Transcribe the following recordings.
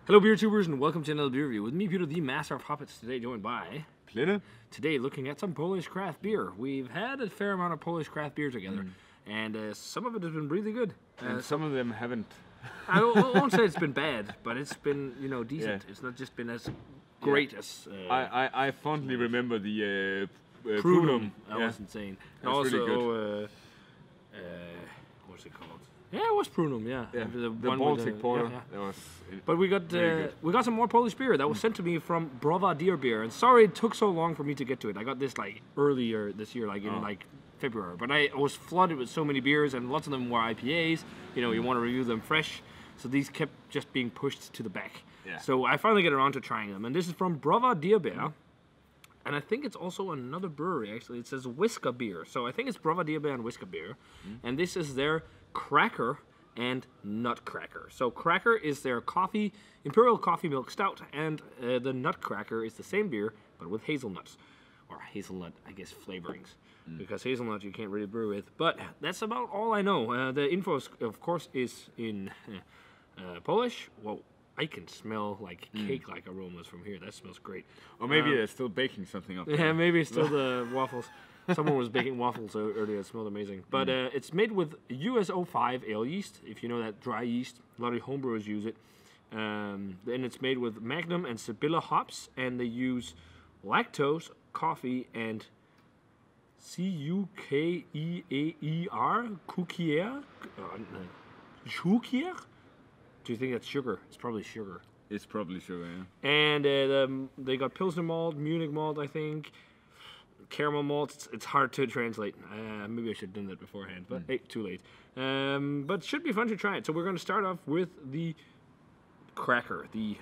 Hello beer tubers and welcome to another beer review with me, Peter, the master of puppets, today joined by Plinne. Today looking at some Polish craft beer. We've had a fair amount of Polish craft beer together and some of it has been really good. And some of them haven't. I won't say it's been bad, but it's been, decent. Yeah. It's not just been as great as... I fondly remember the Prunum. That was insane. And That's also, really good. what's it called? Yeah, it was Prunum, yeah. The one with Baltic Porter. yeah. That was But we got some more Polish beer that was sent to me from Breweries. And sorry it took so long for me to get to it. I got this like earlier this year, like in like February. But I was flooded with so many beers, and lots of them were IPAs. You want to review them fresh, so these kept just being pushed to the back. Yeah. So I finally get around to trying them, and this is from Breweries. And I think it's also another brewery, actually. It says whisker.beer. So I think it's Breweries and whisker.beer. And this is their Cracker and Nutcracker. So Cracker is their Imperial coffee milk stout, and the Nutcracker is the same beer, but with hazelnuts. Or hazelnut, I guess, flavorings. Because hazelnut you can't really brew with. But that's about all I know. The info, of course, is in Polish. Whoa. I can smell like cake-like aromas from here. That smells great. Or maybe they're still baking something up. Yeah, maybe it's still the waffles. Someone was baking waffles earlier. It smelled amazing. But it's made with US-05 ale yeast. If you know that dry yeast, a lot of homebrewers use it. And it's made with Magnum and Sibylla hops, and they use lactose, coffee, and Cukeer, Cukeer. Do you think that's sugar? It's probably sugar. It's probably sugar, yeah. And they got Pilsner malt, Munich malt, I think, caramel malt. It's hard to translate. Maybe I should have done that beforehand, but hey, too late. But it should be fun to try it. So we're going to start off with the Cracker, the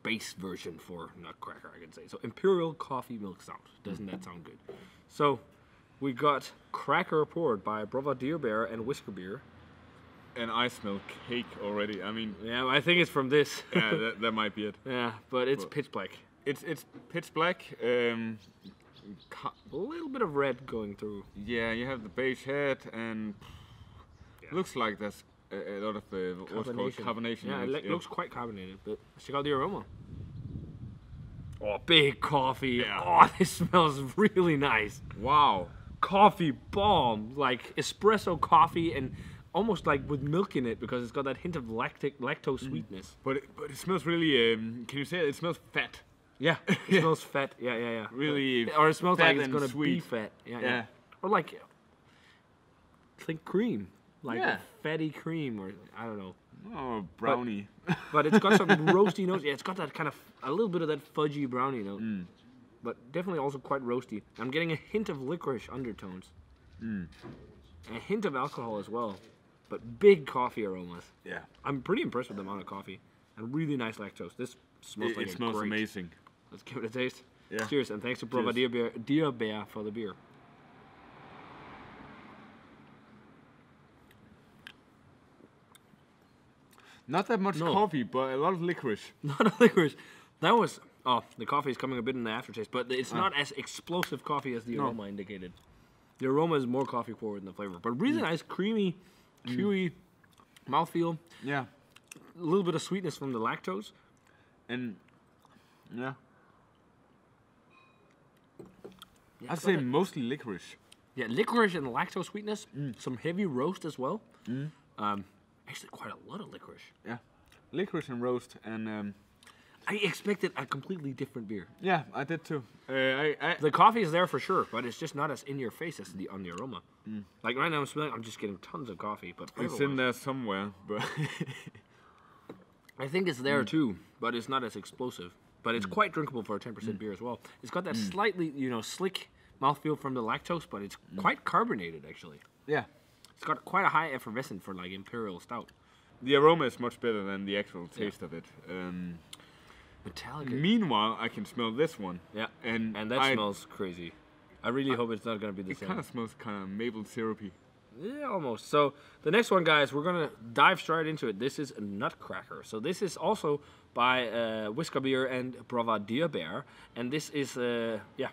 base version for Nutcracker, I can say. So Imperial coffee milk stout. Doesn't that sound good? So we got Cracker poured by Breweries and whisker.beer. And I smell cake already. I mean, yeah, I think it's from this. yeah, that might be it. Yeah, but it's pitch black. It's pitch black. A little bit of red going through. Yeah, you have the beige head, and looks like there's a lot of what's called carbonation. Yeah, it looks quite carbonated, but check out the aroma. Oh, big coffee. Yeah. Oh, this smells really nice. Wow. Coffee bomb. Like espresso coffee, and almost like with milk in it, because it's got that hint of lactose sweetness. But it smells really, can you say it smells fat? Yeah, it smells fat. Yeah. Really or it smells like it's and going to be sweet. fat. Yeah. Yeah. Or like, think cream. Like Yeah. a fatty cream, or I don't know. Oh, brownie. But it's got some roasty notes. Yeah, it's got that kind of, a little bit of that fudgy brownie note. But definitely also quite roasty. I'm getting a hint of licorice undertones. And a hint of alcohol as well. But big coffee aromas. Yeah. I'm pretty impressed with the amount of coffee. And really nice lactose. This smells like It smells great. amazing. Let's give it a taste. Yeah. Cheers, and thanks to Cheers. Breweries for the beer. Not that much coffee, but a lot of licorice. Not a licorice. That was... Oh, the coffee is coming a bit in the aftertaste, but it's not as explosive coffee as the aroma indicated. The aroma is more coffee forward than the flavor, but really nice, creamy, chewy mouthfeel. Yeah. A little bit of sweetness from the lactose. And, yeah. Yeah, I'd say mostly licorice. Yeah, licorice and lactose sweetness. Some heavy roast as well. Actually, quite a lot of licorice. Yeah. Licorice and roast, and I expected a completely different beer. yeah, I did too. The coffee is there for sure, but it's just not as in your face as on the aroma. Like right now, I'm just getting tons of coffee, but It's in there somewhere, but I think it's there too, but it's not as explosive. But it's quite drinkable for a 10% beer as well. It's got that slightly, slick mouthfeel from the lactose, but it's quite carbonated actually. yeah. It's got quite a high effervescence for like Imperial Stout. The aroma is much better than the actual taste of it. Metallic. Meanwhile, I can smell this one. Yeah, and that smells crazy. I really hope it's not going to be the It same. kind of smells kind of maple syrupy. Yeah, almost. So the next one, guys, we're going to dive straight into it. This is a Nutcracker. So this is also by whisker.beer and Breweries. And this is,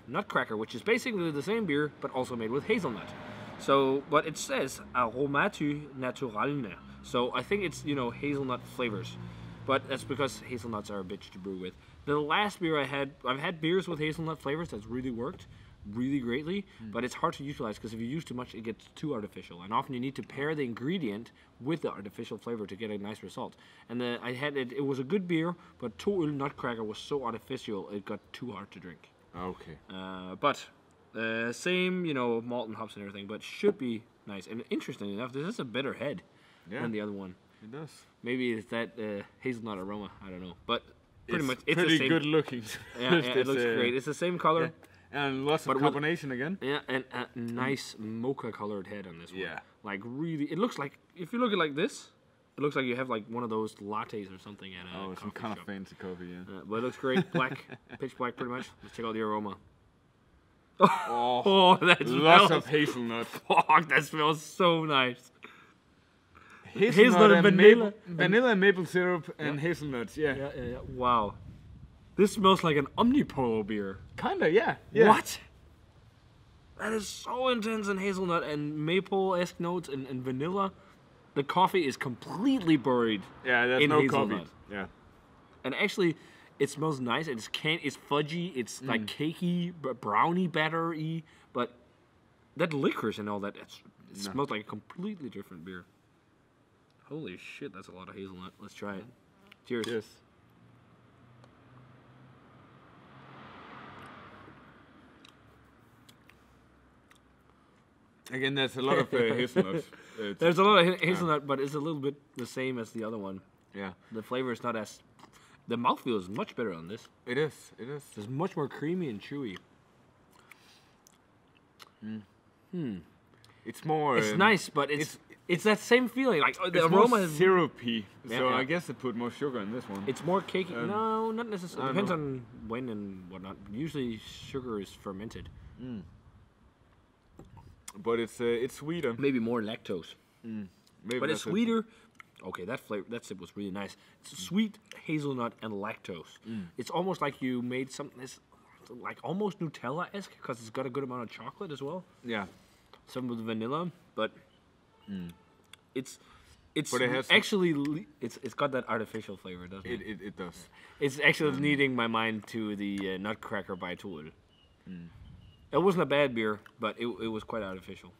Nutcracker, which is basically the same beer, but also made with hazelnut. So, but it says aromatu naturalne. So I think it's, hazelnut flavors. but that's because hazelnuts are a bitch to brew with. The last beer I've had beers with hazelnut flavors that's really worked really greatly, but it's hard to utilize because if you use too much, it gets too artificial. And often you need to pair the ingredient with the artificial flavor to get a nice result. And I had it. It was a good beer, but Toruń Nutcracker was so artificial it got too hard to drink. Okay. But same, malt and hops and everything, but should be nice. And interestingly enough, this is a better head than the other one. It does. Maybe it's that hazelnut aroma. I don't know, but pretty much it's the pretty same. good looking. It looks great. It's the same color. Yeah. And lots of carbonation again. Yeah, and a nice mocha-colored head on this one. Yeah. Like really, it looks like, if you look at it like this, it looks like you have like one of those lattes or something at a some kind shop. of fancy coffee, yeah. But it looks great, black, pitch black pretty much. Let's check out the aroma. Oh, that lots smells. of hazelnut. Fuck, that smells so nice. Hazelnut and vanilla. Vanilla and maple syrup and hazelnuts, yeah. Yeah. Wow. This smells like an Omnipolo beer. Kinda, yeah. What? That is so intense in hazelnut and maple-esque notes and vanilla. The coffee is completely buried. Yeah, there's in no hazelnut. coffee. Yeah. And actually, it smells nice. It's fudgy. It's like cakey, brownie batter-y. But that licorice and all that, it smells like a completely different beer. Holy shit, that's a lot of hazelnut. Let's try it. Cheers. Yes. Again, there's a lot of hazelnut. There's a lot of hazelnut, but it's a little bit the same as the other one. Yeah. The flavor is not as... The mouthfeel is much better on this. It is. It is. It's much more creamy and chewy. It's more... It's nice, but it's that same feeling. Like the it's aroma more is syrupy, so yeah. I guess they put more sugar in this one. It's more cakey. No, not necessarily. It depends know. on when and whatnot. Usually sugar is fermented. But it's sweeter. Maybe more lactose. Maybe But it's that's it. sweeter. Okay, that sip was really nice. It's sweet hazelnut and lactose. It's almost like you made something that's like almost Nutella-esque because it's got a good amount of chocolate as well. Yeah. Some with vanilla, but it's But it has actually it's got that artificial flavor, doesn't it? It does. It's actually leading my mind to the Nutcracker by Toruń. It wasn't a bad beer, but it was quite artificial.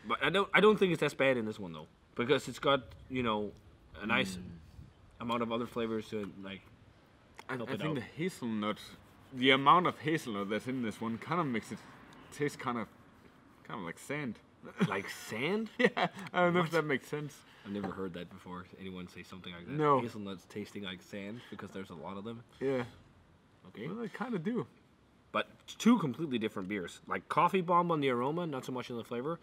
But I don't think it's as bad in this one though, because it's got a nice amount of other flavors to like help I it think out. the hazelnut, the amount of hazelnut that's in this one, kind of makes it taste kind of like sand. Like sand? Yeah, I don't know if that makes sense. I've never heard that before. Anyone say something like that? No. Hazelnuts tasting like sand because there's a lot of them. Yeah. Okay. Well, they kind of do. But two completely different beers. Like coffee bomb on the aroma, not so much in the flavor.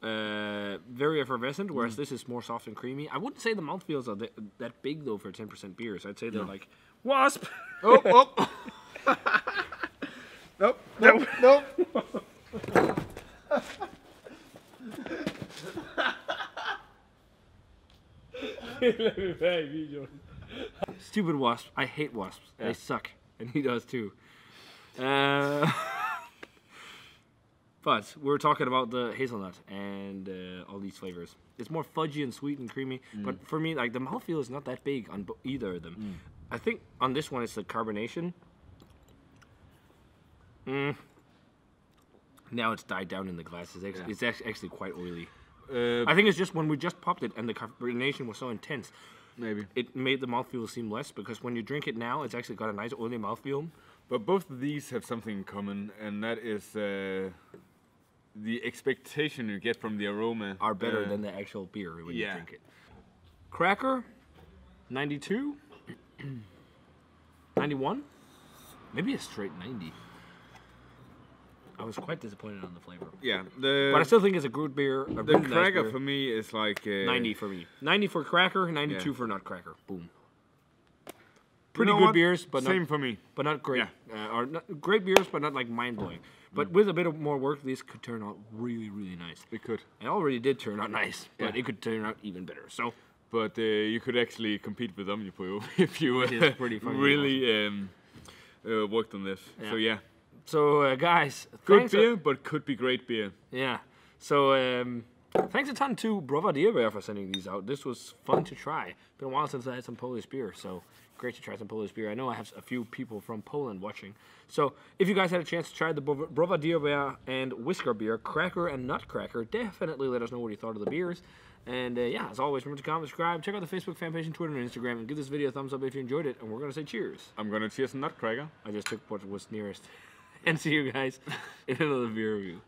Very effervescent, whereas this is more soft and creamy. I wouldn't say the mouthfeels are that big though for 10% beers. I'd say they're like wasp. Oh. Nope. Stupid wasps. I hate wasps. Yeah. They suck, and he does too. But we're talking about the hazelnut and all these flavors. It's more fudgy and sweet and creamy. But for me, like the mouthfeel is not that big on either of them. I think on this one it's the carbonation. Now it's died down in the glass. It's actually quite oily. I think it's just when we just popped it and the carbonation was so intense. Maybe. It made the mouthfeel seem less because when you drink it now, it's actually got a nice oily mouthfeel. But both of these have something in common, and that is the expectation you get from the aroma Are better than the actual beer when you yeah. drink it. Cracker, 92, 91, maybe a straight 90. I was quite disappointed on the flavor. Yeah, But I still think it's a good beer. A the really nice Cracker beer. for me is like 90 for me. 90 for Cracker, 92 for Nutcracker. Boom. Pretty know good what? beers, but Same not, for me. but not great. Yeah. Or not, great beers, but not like mind-blowing. But with a bit of more work, these could turn out really, really nice. It could. It already did turn out nice, but Yeah. it could turn out even better. So But you could actually compete with Omnipolo if you Which is pretty funny really worked on this. Yeah. So yeah, So guys, good thanks beer, but could be great beer. yeah. So Thanks a ton to Breweries for sending these out. This was fun to try. Been a while since I had some Polish beer, so great to try some Polish beer. I know I have a few people from Poland watching. So if you guys had a chance to try the Breweries and whisker beer, Cracker and Nutcracker, definitely let us know what you thought of the beers. And yeah, as always, remember to comment, subscribe, check out the Facebook fan page and Twitter and Instagram, and give this video a thumbs up if you enjoyed it. And we're going to say cheers. I'm going to cheers Nutcracker. I just took what was nearest. And see you guys in another beer review.